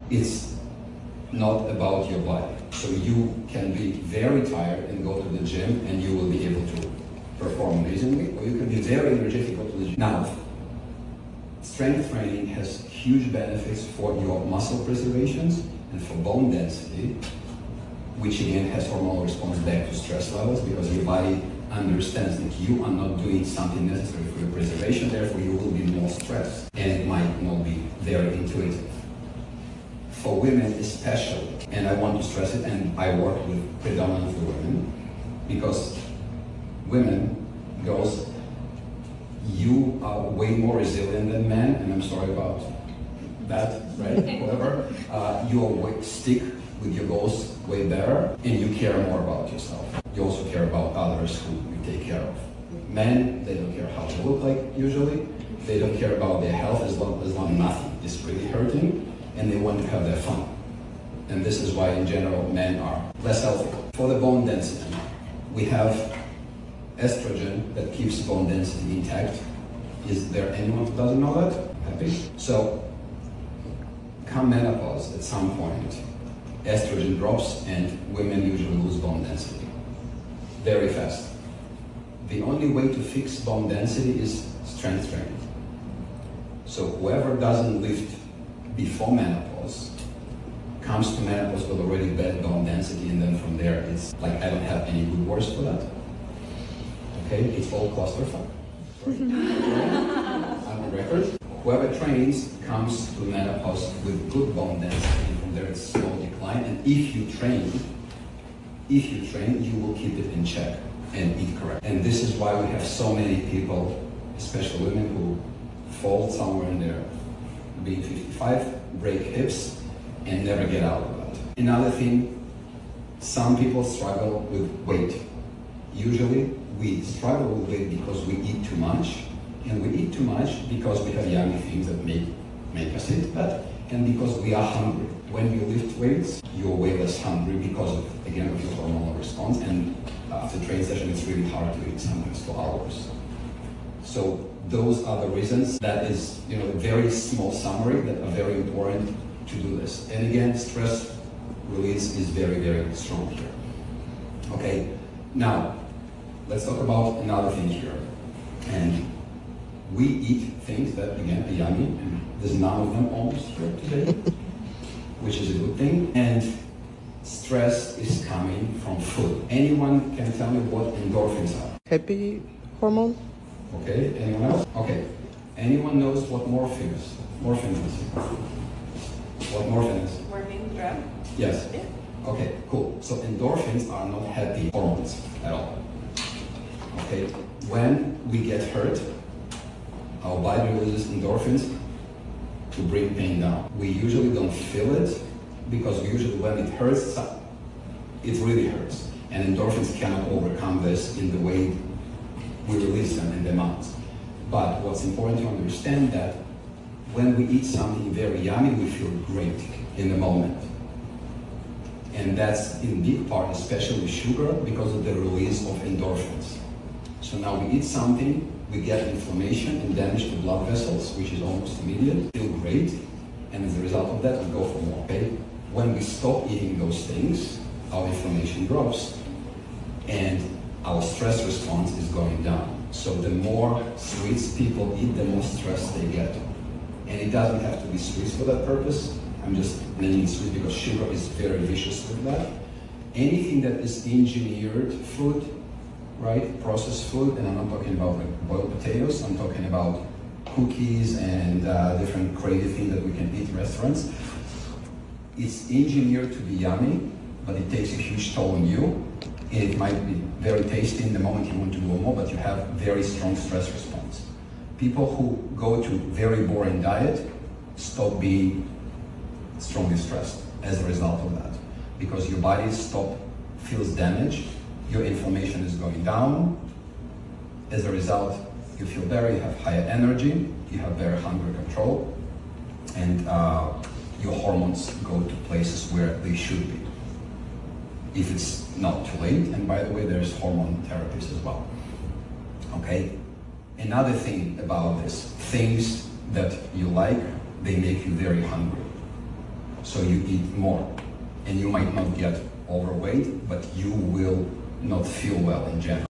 It's not about your body. So you can be very tired and go to the gym and you will be able to perform amazingly, or you can be very energetic, go to the gym. Now, strength training has huge benefits for your muscle preservations and for bone density, which again has hormonal response back to stress levels, because your body understands that you are not doing something necessary for your preservation, therefore you will be more stressed, and it might not be very intuitive. For women especially, and I want to stress it, and I work with predominantly women, because women, girls, you are way more resilient than men, and I'm sorry about that, right? Whatever. You stick with your goals way better, and you care more about yourself. You also care about others who you take care of. Men, they don't care how they look like usually. They don't care about their health as long as nothing is really hurting, and they want to have their fun. And this is why in general men are less healthy. For the bone density, we have estrogen that keeps bone density intact. Is there anyone who doesn't know that? Happy? So, come menopause at some point, estrogen drops and women usually lose bone density very fast. The only way to fix bone density is strength training. So whoever doesn't lift before menopause comes to menopause with already bad bone density, and then from there it's like, I don't have any good words for that. Okay, it's all clusterfuck. I'm on record. Whoever trains comes to menopause with good bone density, and from there it's slow decline. And if you train, you will keep it in check and eat correct. And this is why we have so many people, especially women, who fall somewhere in there, being 55, break hips, and never get out of that. Another thing, some people struggle with weight. Usually, we struggle with weight because we eat too much, and we eat too much because we have yummy things that make us eat that, and because we are hungry. When you lift weights, you're way less hungry because of, again, of your hormonal response, and after training session, it's really hard to eat sometimes for hours. So those are the reasons. That is, a very small summary that are very important to do this. And again, stress release is very, very strong here. Okay, now let's talk about another thing here. And we eat things that, again, are yummy, and there's none of them almost here today, which is a good thing. And stress is coming from food. Anyone can tell me what endorphins are? Happy hormone. Okay, anyone else? Okay, anyone knows what morphine is? Morphine is. What morphine is? Morphine drug? Yes. Yeah. Okay, cool. So endorphins are not happy hormones at all. Okay, when we get hurt, our body releases endorphins to bring pain down. We usually don't feel it because when it hurts, it really hurts. And endorphins cannot overcome this in the way we release them in the amounts. But what's important to understand that when we eat something very yummy, we feel great in the moment. And that's in big part, especially sugar, because of the release of endorphins. So now we eat something, we get inflammation and damage to blood vessels, which is almost immediate, feel great, and as a result of that, we go for more. Okay? When we stop eating those things, our inflammation drops, and our stress response is going down. So the more sweets people eat, the more stress they get. And it doesn't have to be sweets for that purpose. I'm just naming sweets because sugar is very vicious with that. Anything that is engineered food, right, processed food, and I'm not talking about like boiled potatoes, I'm talking about cookies and different crazy things that we can eat in restaurants. It's engineered to be yummy, but it takes a huge toll on you. And it might be very tasty in the moment you want to go more, but you have very strong stress response. People who go to very boring diet stop being strongly stressed as a result of that, because your body feels damage, your inflammation is going down. As a result, you feel better, you have higher energy, you have better hunger control, and your hormones go to places where they should be. If it's not too late, and by the way, there's hormone therapies as well. Okay? Another thing about this, things that you like, they make you very hungry. so you eat more. And you might not get overweight, but you will not feel well in general.